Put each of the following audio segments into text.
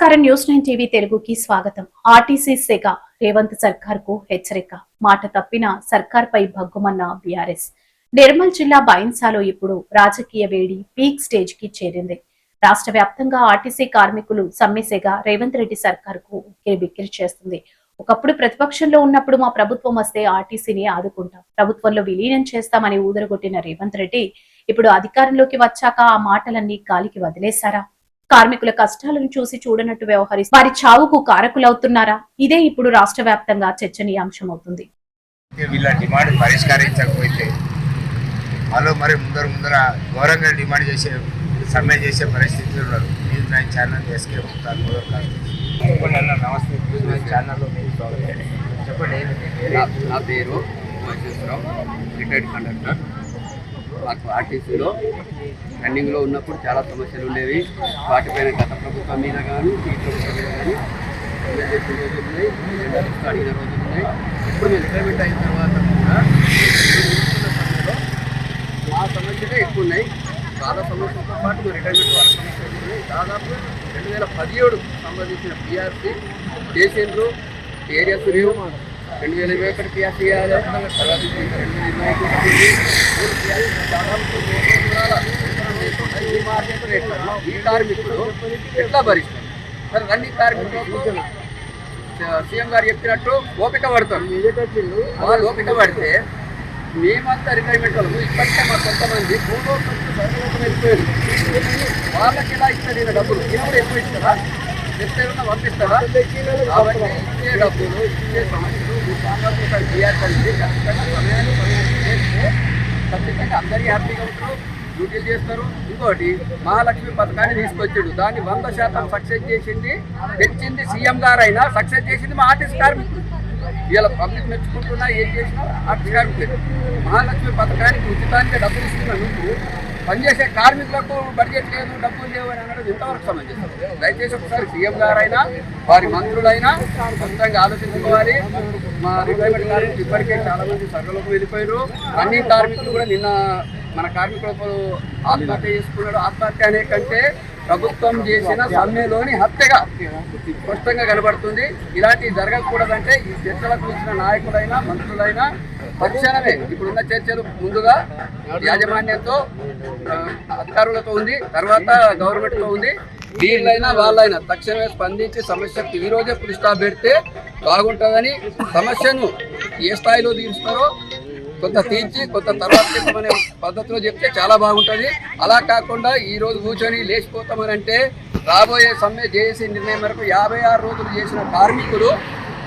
నమస్కారం news 9 TV తెలుగుకి స్వాగతం. ఆర్టీసీ శాఖ రేవంత్ సర్కార్ కు హెచ్చరిక. మాట తప్పిన సర్కార్ పై భగ్గుమన్న బీఆర్ఎస్. నిర్మల్ జిల్లా బైన్సాలో ఇప్పుడు రాజకీయ వేడి పీక్ స్టేజ్ కి చేరింది. రాష్ట్ర వ్యాప్తంగా ఆర్టీసీ కార్మికులు సమ్మెసేగా రేవంత్ రెడ్డి సర్కార్ కు బిక్కిరి చేస్తుంది. ఒకప్పుడు ప్రతిపక్షంలో ఉన్నప్పుడు మా ప్రభుత్వం వస్తే ఆర్టీసీని ఆదుకుంటాం, ప్రభుత్వంలో విలీనం చేస్తామని ఊదరగొట్టిన రేవంత్ రెడ్డి ఇప్పుడు అధికారంలోకి వచ్చాక ఆ మాటలన్నీ గాలికి వదిలేశారా? కార్మికుల కష్టాలను చూసి చూడనట్టు వ్యవహరిస్తూ వారి చావుకు కారకులవుతున్నారా? ఇదే ఇప్పుడు రాష్ట్ర వ్యాప్తంగా చర్చనీయాంశమవుతుంది. వీళ్ళ డిమాండ్ పరిష్కరించకపోతే వాళ్ళు మరి ముందర ఘోరంగా డిమాండ్ చేసే సమ్మె చేసే పరిస్థితులు ఉన్నారు. న్యూస్ 9 ఛానల్ ఎస్కే నమస్తే. న్యూస్ 9 ఛానల్లో మీరు స్వాగతం. చెప్పండి. నా పేరు రిటైర్డ్ కండక్టర్. మాకు ఆర్టీసీలో రన్నింగ్లో ఉన్నప్పుడు చాలా సమస్యలు ఉండేవి. వాటిపైన గత ప్రభుత్వం మీద కానీ ఈ ప్రభుత్వం మీద కానీ చేసిన రోజులు ఉన్నాయి, అడిగిన రోజులు ఉన్నాయి. ఇప్పుడు మేము రిటైర్మెంట్ అయిన తర్వాత కూడా సమయంలో మా సమస్యలే ఎక్కువ ఉన్నాయి. చాలా సమస్యలతో పాటు మా రిటైర్మెంట్ వాళ్ళ సమస్యలు ఉన్నాయి. దాదాపు 2017 సంబంధించిన పిఆర్సీ చేసిండ్రు, ఏరియాస్ రివ్యూ 2021 పిఆర్సీ చేయాలి. తర్వాత 2022 ఈ కార్మికులు ఎట్లా భరిస్తారు? సరే, రన్నింగ్ కార్మికులకు సీఎం గారు చెప్పినట్టు ఓపిక పడతారు. వాళ్ళు ఓపిక పడితే మేమంతా రిటైర్మెంట్ వాళ్ళము ఇప్పటికే మా కొంతమంది మూడో సర్వలోకం వెళ్ళిపోయారు. వాళ్ళకి ఎలా ఇస్తారు ఈయన డబ్బులు? ఈయన కూడా ఎక్కువ ఇస్తారా? ఎక్కడైనా పంపిస్తారా? కాబట్టి ఇచ్చే డబ్బులు, ఇచ్చే సమస్యలు చేయాల్సింది ఖచ్చితంగా సమయాన్ని చేస్తే ఖచ్చితంగా అందరికీ హ్యాపీగా ఉంటారు, డ్యూటీలు చేస్తారు. ఇంకోటి మహాలక్ష్మి పథకాన్ని తీసుకొచ్చాడు. దాన్ని 100% సక్సెస్ చేసింది, తెచ్చింది సీఎం గారు అయినా, సక్సెస్ చేసింది మా ఆర్టీసీ కార్మికులు. వీళ్ళ పబ్లిక్ మెచ్చుకుంటున్నా ఏం చేసినా ఆర్టీసీ కార్మికులు. మహాలక్ష్మి పథకానికి ఉచితానికి డబ్బులు ఇస్తున్నా నువ్వు పనిచేసే కార్మికులకు బడ్జెట్ లేదు, డబ్బులు లేవు అని అనడం ఎంతవరకు సమంజసం? దయచేసి ఒకసారి సీఎం గారైనా వారి మంత్రులైనా ఖచ్చితంగా ఆలోచించుకోవాలి. మా రిటైర్మెంట్ కార్మికులు ఇప్పటికే చాలామంది సర్వలోకి వెళ్ళిపోయారు. అన్ని కార్మికులు కూడా నిన్న మన కార్మికులకు ఆత్మహత్య చేసుకున్నాడు. ఆత్మహత్య అనే కంటే ప్రభుత్వం చేసిన సమ్మెలోని హత్యగా స్పష్టంగా కనబడుతుంది. ఇలాంటివి జరగకూడదంటే ఈ చర్చలకు వచ్చిన నాయకులైనా మంత్రులైనా తక్షణమే ఇప్పుడున్న చర్చలు ముందుగా యాజమాన్యంతో అధికారులతో ఉంది, తర్వాత గవర్నమెంట్తో ఉంది. వీళ్ళైనా వాళ్ళైనా తక్షణమే స్పందించి సమస్యకు ఈరోజే ఫుల్ స్టాప్ పెడితే బాగుంటుందని, సమస్యను ఏ స్థాయిలో తీరుస్తారో కొంత తీర్చి కొంత తర్వాత చెప్పమనే పద్ధతిలో చెప్తే చాలా బాగుంటుంది. అలా కాకుండా ఈరోజు కూర్చొని లేచిపోతామని అంటే రాబోయే సమ్మె చేసే నిర్ణయం వరకు 56 రోజులు చేసిన కార్మికులు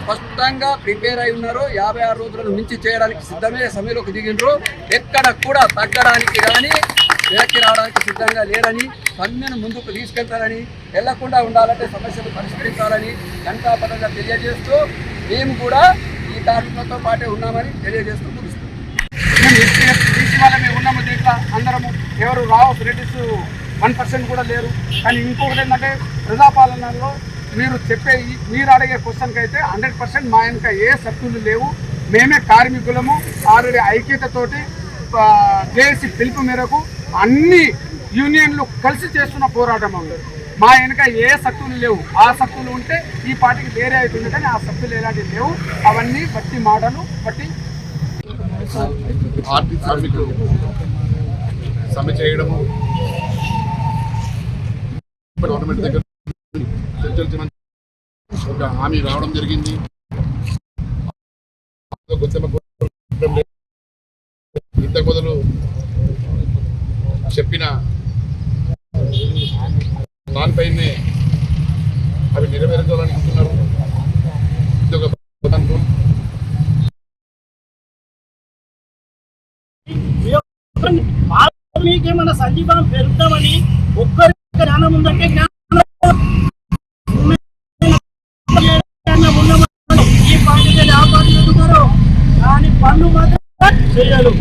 స్పష్టంగా ప్రిపేర్ అయి ఉన్నారు. 56 రోజులను మించి చేయడానికి సిద్ధమే సమ్మెలోకి దిగినరు. ఎక్కడ కూడా తగ్గడానికి కానీ వెనక్కి రావడానికి సిద్ధంగా లేరని, సమ్మెను ముందుకు తీసుకెళ్తారని, వెళ్లకుండా ఉండాలంటే సమస్యలు పరిష్కరించాలని గంటాపదంగా తెలియజేస్తూ మేము కూడా ఈ కార్మికులతో పాటే ఉన్నామని తెలియజేస్తూ ముగిస్తున్నాం. బీసీ వాళ్ళమే ఉన్నాము. దీంట్లో అందరము ఎవరు రావు రెడ్డిస్ 1% కూడా లేరు. కానీ ఇంకొకటి ఏంటంటే ప్రజాపాలనలో మీరు అడిగే క్వశ్చన్కి అయితే 100% మా వెనుక ఏ శక్తులు లేవు. మేమే కార్మికులము. ఆల్రెడీ ఐక్యతతోటి జేఏసీ పిలుపు మేరకు అన్ని యూనియన్లు కలిసి చేస్తున్న పోరాటం ఉంది. మా వెనుక ఏ శక్తులు లేవు. ఆ శక్తులు ఉంటే ఈ పార్టీకి వేరే అవుతుంది, కానీ ఆ శక్తులు ఎలాంటివి లేవు. అవన్నీ బట్టి మాటలు బట్టి ఆర్టీసీ కార్మికులు సమ్మె చేయడము, గవర్నమెంట్ దగ్గర చర్చలు ఒక హామీ రావడం జరిగింది. ఇంతకు మొదలు చెప్పిన దానిపైనే అవి నెరవేర్చాలనుకుంటున్నారు. ఇది ఒక మీకేమన్నా సంజీవనం పెరుగుతామని ఒక్కరి జ్ఞానం ఉందంటే ఈ పార్టీ వ్యాపారులు కానీ పన్ను మాత్రం చేయరు.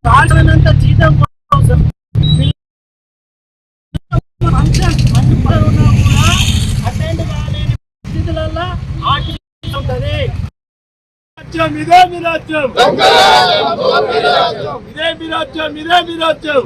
కావాలన్నంత జీతం కోసం ఉన్నా కూడా అటెండ్ కాలేని పరిస్థితులలో ఆర్టీసీ ఉంటుంది. రాజ్యం ఇదే మీ రాజ్యం ఇదే మీ రాజ్యం ఇదే మీ రాజ్యం.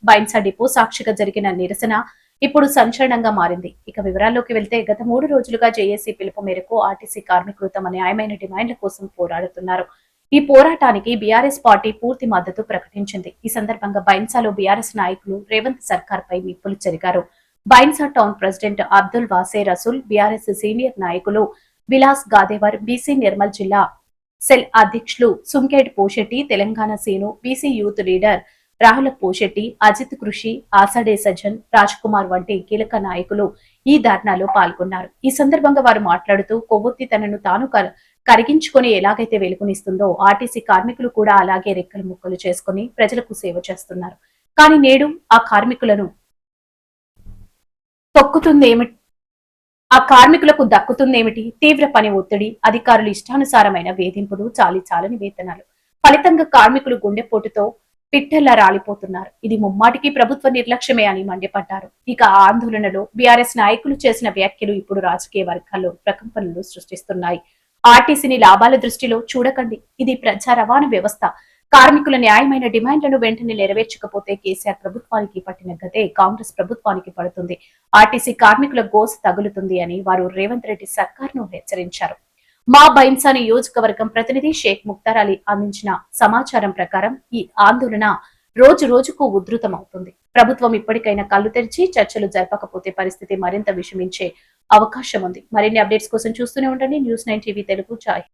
బైన్సా డిపో సాక్షిగా జరిగిన నిరసన ఇప్పుడు సంచలనంగా మారింది. ఇక వివరాల్లోకి వెళ్తే గత 3 రోజులుగా జేఏసీ పిలుపు మేరకు ఆర్టీసీ కార్మికులు తమ న్యాయమైన డిమాండ్ల కోసం పోరాడుతున్నారు. ఈ పోరాటానికి బీఆర్ఎస్ పార్టీ పూర్తి మద్దతు ప్రకటించింది. ఈ సందర్భంగా బైన్సాలో బీఆర్ఎస్ నాయకులు రేవంత్ సర్కార్ పై నిప్పులు చెరిగారు. Bhainsa town president Abdul Wase Rasool, BRS senior నాయకులు విలాస్ గాదేవర్, బీసీ నిర్మల్ జిల్లా సెల్ అధ్యక్షులు సుంకేట్ పోషెట్టి, తెలంగాణ సీను BC youth leader Rahul Poshetti, Ajit కృషి, ఆసాడే సజ్జన్, రాజ్ కుమార్ వంటి కీలక నాయకులు ఈ ధర్నాలో పాల్గొన్నారు. ఈ సందర్భంగా వారు మాట్లాడుతూ కొవ్వొత్తి తనను తాను కరిగించుకొని ఎలాగైతే వెలుగునిస్తుందో ఆర్టీసీ కార్మికులు కూడా అలాగే రెక్కలు ముక్కలు చేసుకుని ప్రజలకు సేవ చేస్తున్నారు. కానీ నేడు ఆ కార్మికులను ఆ కార్మికులకు దక్కుతుందేమిటి? తీవ్ర పని ఒత్తిడి, అధికారులు ఇష్టానుసారమైన వేధింపులు, చాలని వేతనాలు. ఫలితంగా కార్మికులు గుండెపోటుతో పిట్టల్లా రాలిపోతున్నారు. ఇది ముమ్మాటికి ప్రభుత్వ నిర్లక్ష్యమే అని మండిపడ్డారు. ఇక ఆ ఆందోళనలో బీఆర్ఎస్ నాయకులు చేసిన వ్యాఖ్యలు ఇప్పుడు రాజకీయ వర్గాల్లో ప్రకంపనలు సృష్టిస్తున్నాయి. ఆర్టీసీని లాభాల దృష్టిలో చూడకండి, ఇది ప్రజా రవాణా వ్యవస్థ. కార్మికుల న్యాయమైన డిమాండ్లను వెంటనే నెరవేర్చకపోతే కేసీఆర్ ప్రభుత్వానికి పట్టిన గతే కాంగ్రెస్ ప్రభుత్వానికి పడుతుంది. ఆర్టీసీ కార్మికుల గోస తగులుతుంది అని వారు రేవంత్ రెడ్డి సర్కార్ను హెచ్చరించారు. మా బైన్సా నియోజకవర్గం ప్రతినిధి షేక్ ముక్తార్ అలీ అందించిన సమాచారం ప్రకారం ఈ ఆందోళన రోజు రోజుకు ఉధృతమవుతుంది. ప్రభుత్వం ఇప్పటికైనా కళ్ళు తెరిచి చర్చలు జరపకపోతే పరిస్థితి మరింత విషమించే అవకాశం ఉంది. మరిన్ని అప్డేట్స్ కోసం చూస్తూనే ఉండండి న్యూస్ 9 టీవీ తెలుగు. చాయ్.